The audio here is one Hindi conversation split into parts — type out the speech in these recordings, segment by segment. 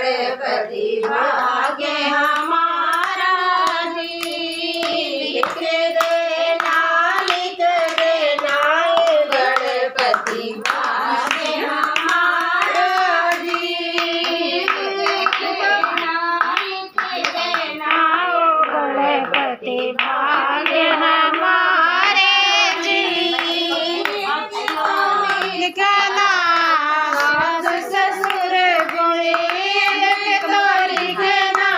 गणपति भाग्य हमारा जी। लिख देना गणपति भाग्य हमारा जी। लिख देना गणपति भाग्य हमारे जी। लिखना सास ससुर गुणी तो लिखना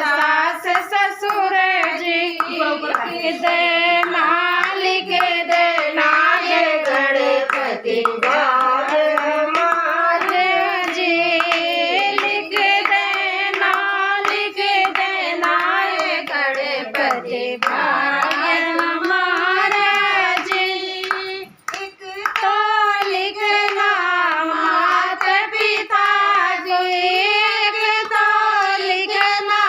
सास ससुर जी। लिख देना ये गणपति भाग्य हमारे जी। लिख देना ये गणपति भाग्य हमारा जी। एक तो लिखना माता पिता जी। एक तो लिखना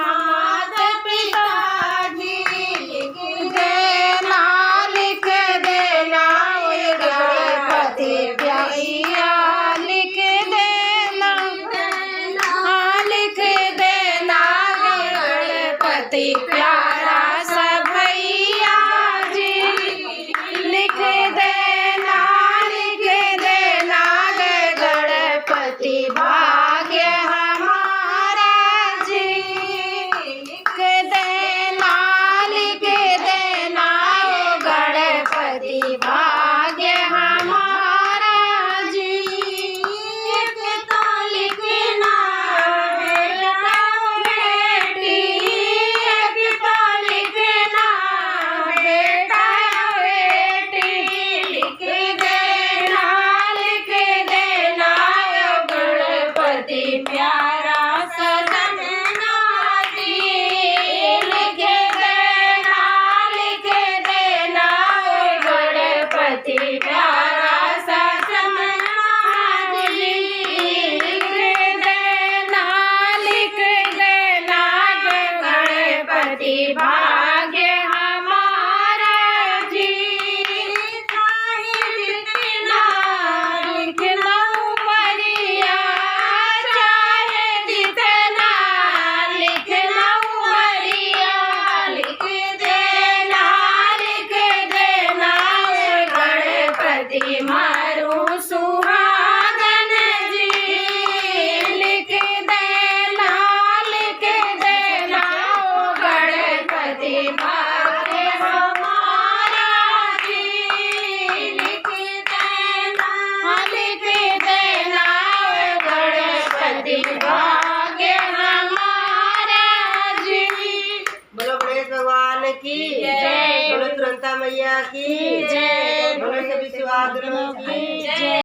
माता पिता जी। लिख देना ये गणपति भैया। लिख देना गणपति प्यारा सा भैया जी। लिख देना गणपति भाग्य हमारा जी। लिख देना गणपति भाग्य हमारा जी। एक तो लिखना बेटा बेटी। एक तो लिखना बेटा बेटी। लिख देना गणपति प्यारा सजना जी। लिख देना गणपति प्यारा सजना जी। लिख देना गणपति भाग्य हमारा जी। लिखना उमरिया चाहे जितना। लिखना उमरिया लिख देना गणपति मारू सुहागन जी। लिख देना गणपति भाग्य हमारा जी। लिख देना गणपति भाग्य हमारा जी। बोलो गणेश भगवान की जय। बोलो तुरंता मैया की जय। बोलो सभी सुहागनों की जय।